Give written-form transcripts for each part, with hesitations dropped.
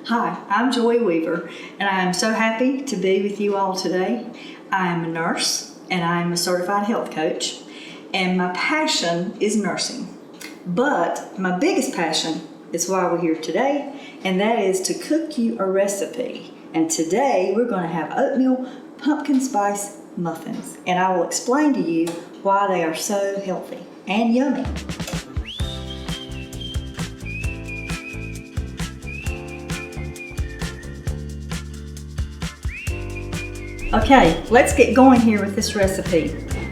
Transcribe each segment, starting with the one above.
Hi, I'm Joy Weaver, and I am so happy to be with you all today. I am a nurse, and I am a certified health coach, and my passion is nursing. But my biggest passion is why we're here today, and that is to cook you a recipe. And today we're going to have oatmeal pumpkin spice muffins, and I will explain to you why they are so healthy and yummy. Okay, let's get going here with this recipe.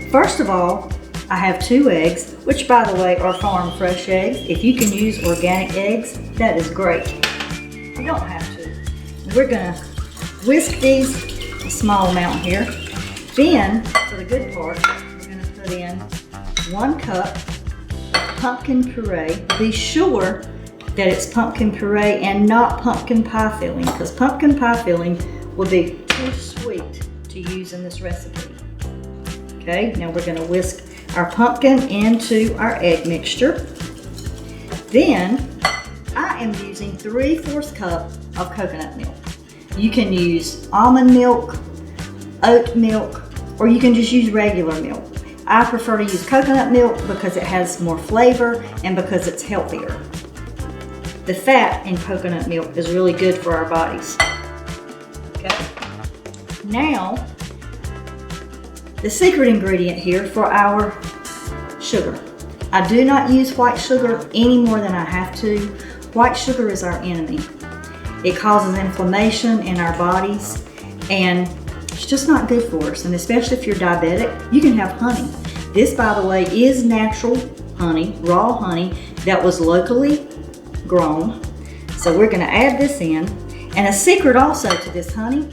First of all, I have 2 eggs, which by the way are farm fresh eggs. If you can use organic eggs, that is great. You don't have to. We're gonna whisk these a small amount here. Then, for the good part, we're gonna put in 1 cup of pumpkin puree. Be sure that it's pumpkin puree and not pumpkin pie filling, because pumpkin pie filling will be too sweet to use in this recipe. Okay, now we're going to whisk our pumpkin into our egg mixture. Then I am using 3/4 cup of coconut milk. You can use almond milk, oat milk, or you can just use regular milk. I prefer to use coconut milk because it has more flavor and because it's healthier. The fat in coconut milk is really good for our bodies. Okay. Now, the secret ingredient here for our sugar. I do not use white sugar any more than I have to. White sugar is our enemy. It causes inflammation in our bodies, and it's just not good for us. And especially if you're diabetic, you can have honey. This, by the way, is natural honey, raw honey that was locally grown. So we're going to add this in. And a secret also to this honey,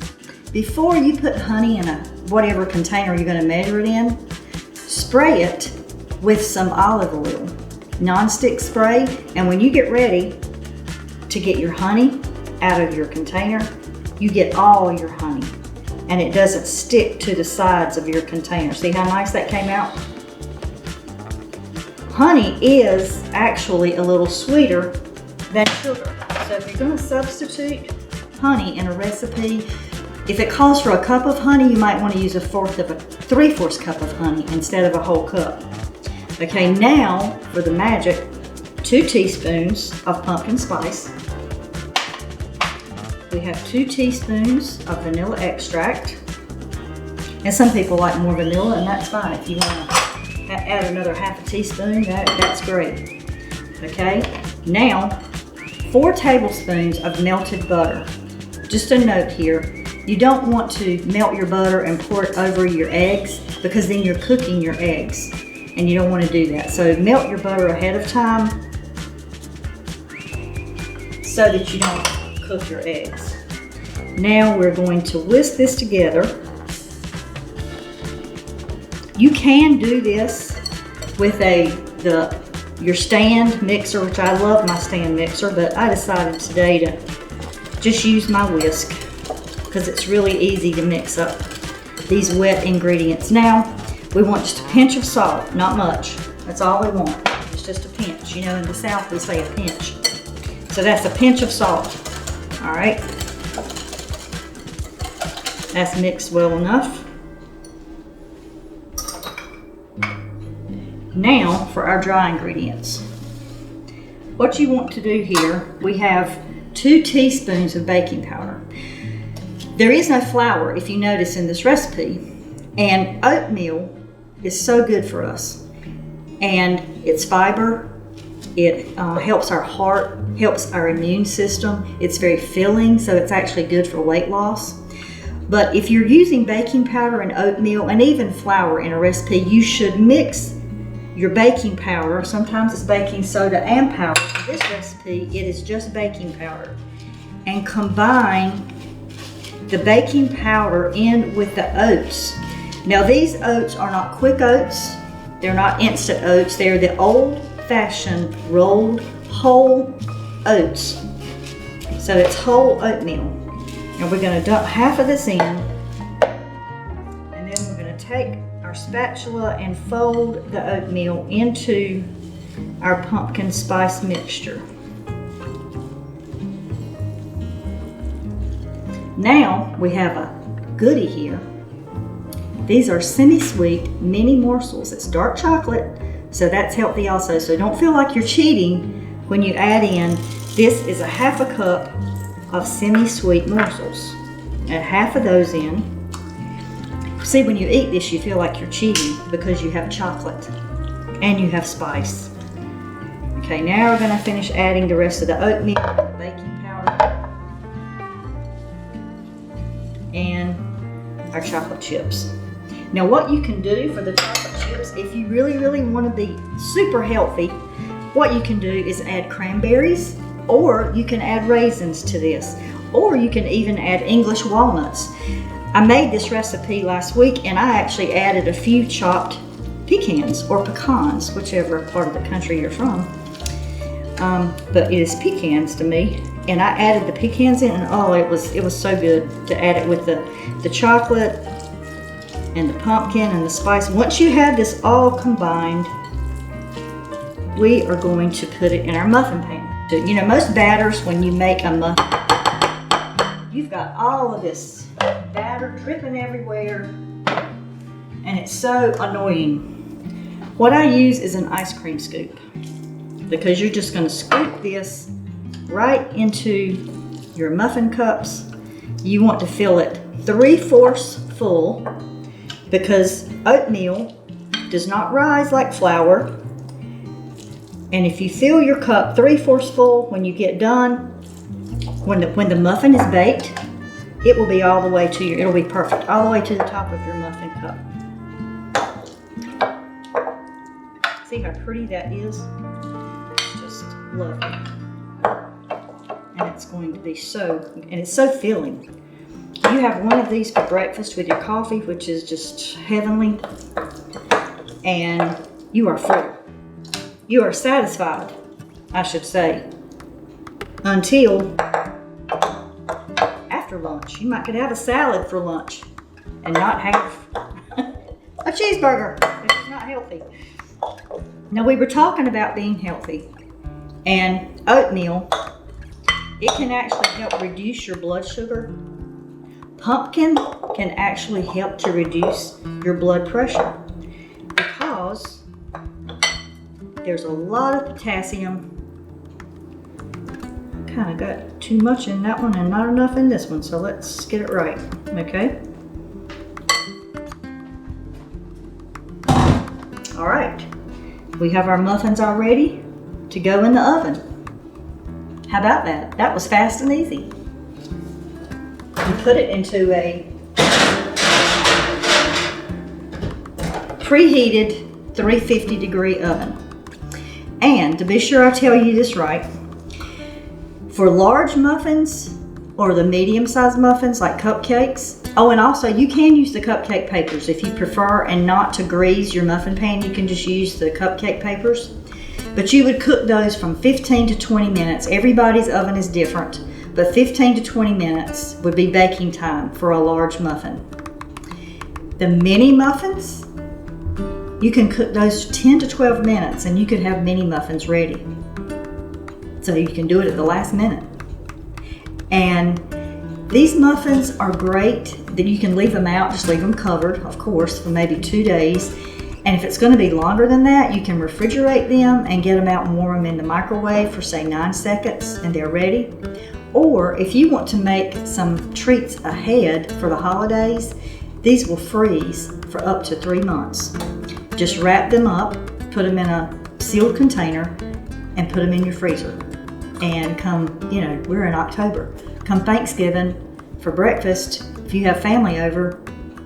before you put honey in whatever container you're going to measure it in, spray it with some olive oil, non-stick spray. And when you get ready to get your honey out of your container, you get all your honey, and it doesn't stick to the sides of your container. See how nice that came out? Honey is actually a little sweeter than sugar. So if you're going to substitute honey in a recipe, if it calls for a cup of honey, you might want to use 3/4 cup of honey instead of a whole cup. Okay, now for the magic, 2 teaspoons of pumpkin spice. We have 2 teaspoons of vanilla extract. And some people like more vanilla, and that's fine. If you want to add another 1/2 teaspoon, that's great. Okay, now 4 tablespoons of melted butter. Just a note here, you don't want to melt your butter and pour it over your eggs, because then you're cooking your eggs, and you don't want to do that. So melt your butter ahead of time so that you don't cook your eggs. Now we're going to whisk this together. You can do this with your stand mixer, which I love my stand mixer, but I decided today to just use my whisk because it's really easy to mix up these wet ingredients. Now, we want just a pinch of salt, not much. That's all we want. It's just a pinch. You know, in the South we say a pinch. So that's a pinch of salt. All right. That's mixed well enough. Now for our dry ingredients. What you want to do here, we have 2 teaspoons of baking powder. There is no flour, if you notice, in this recipe, and oatmeal is so good for us. And it's fiber, it helps our heart, helps our immune system. It's very filling, so it's actually good for weight loss. But if you're using baking powder and oatmeal and even flour in a recipe, you should mix your baking powder. Sometimes it's baking soda and powder. For this recipe, it is just baking powder. And combine the baking powder in with the oats. Now these oats are not quick oats. They're not instant oats. They're the old-fashioned rolled whole oats. So it's whole oatmeal. Now we're going to dump half of this in, and then we're going to take our spatula and fold the oatmeal into our pumpkin spice mixture. Now we have a goodie here. These are semi-sweet mini morsels. It's dark chocolate, so that's healthy also. So don't feel like you're cheating when you add in. This is a half a cup of semi-sweet morsels. Add half of those in. See, when you eat this, you feel like you're cheating because you have chocolate and you have spice. Okay, now we're gonna finish adding the rest of the oatmeal, the baking powder, and our chocolate chips. Now what you can do for the chocolate chips, if you really want to be super healthy, what you can do is add cranberries, or you can add raisins to this, or you can even add English walnuts. I made this recipe last week and I actually added a few chopped pecans or pecans, whichever part of the country you're from. But it is pecans to me. And I added the pecans in, and oh, it was so good to add it with the chocolate and the pumpkin and the spice. Once you have this all combined, we are going to put it in our muffin pan. You know, most batters, when you make a muffin, you've got all of this batter dripping everywhere, and it's so annoying. What I use is an ice cream scoop, because you're just going to scoop this right into your muffin cups. You want to fill it 3/4 full, because oatmeal does not rise like flour. And if you fill your cup 3/4 full, when you get done, when the muffin is baked, it will be all the way to it'll be perfect, all the way to the top of your muffin cup. See how pretty that is? Just lovely. And it's going to be it's so filling. You have one of these for breakfast with your coffee, which is just heavenly, and you are full. You are satisfied, I should say, until after lunch. You might could have a salad for lunch and not have a cheeseburger. It's not healthy. Now, we were talking about being healthy, and oatmeal, it can actually help reduce your blood sugar. Pumpkin can actually help to reduce your blood pressure, because there's a lot of potassium. Kind of got too much in that one and not enough in this one, so let's get it right, okay? All right, we have our muffins all ready to go in the oven. How about that? That was fast and easy. You put it into a preheated 350-degree oven. And to be sure I tell you this right, for large muffins or the medium-sized muffins like cupcakes, oh, and also you can use the cupcake papers if you prefer, and not to grease your muffin pan, you can just use the cupcake papers. But you would cook those from 15 to 20 minutes. Everybody's oven is different, but 15 to 20 minutes would be baking time for a large muffin. The mini muffins, you can cook those 10 to 12 minutes and you could have mini muffins ready. So you can do it at the last minute. And these muffins are great that you can leave them out, just leave them covered, of course, for maybe 2 days. And if it's going to be longer than that, you can refrigerate them and get them out and warm them in the microwave for say 9 seconds and they're ready. Or if you want to make some treats ahead for the holidays, these will freeze for up to 3 months. Just wrap them up, put them in a sealed container, and put them in your freezer. And come, you know, we're in October. Come Thanksgiving for breakfast, if you have family over,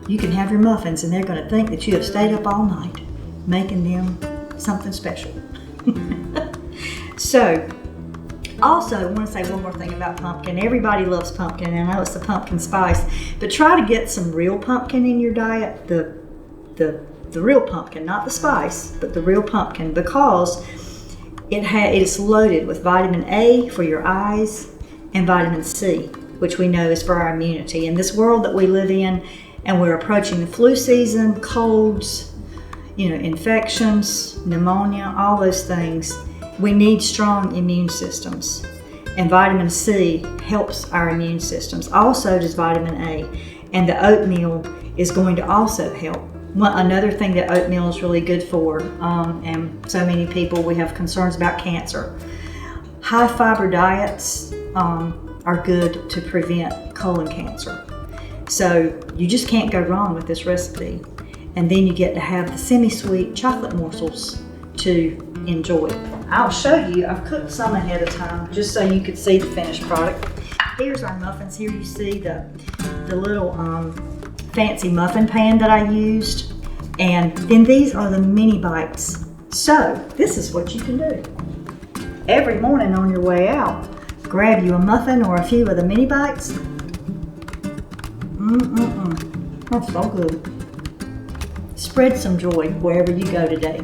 you can have your muffins and they're going to think that you have stayed up all night making them something special. So, also, I want to say one more thing about pumpkin. Everybody loves pumpkin, and I know it's the pumpkin spice, but try to get some real pumpkin in your diet, the real pumpkin, not the spice, but the real pumpkin, because it is loaded with vitamin A for your eyes and vitamin C, which we know is for our immunity. In this world that we live in, and we're approaching the flu season, colds, you know, infections, pneumonia, all those things, we need strong immune systems. And vitamin C helps our immune systems. Also does vitamin A. And the oatmeal is going to also help. Another thing that oatmeal is really good for, and so many people, we have concerns about cancer. High fiber diets are good to prevent colon cancer. So you just can't go wrong with this recipe. And then you get to have the semi-sweet chocolate morsels to enjoy. I'll show you, I've cooked some ahead of time just so you could see the finished product. Here's our muffins. Here you see the little fancy muffin pan that I used. And then these are the mini bites. So this is what you can do. Every morning on your way out, grab you a muffin or a few of the mini bites. That's so good. Spread some joy wherever you go today.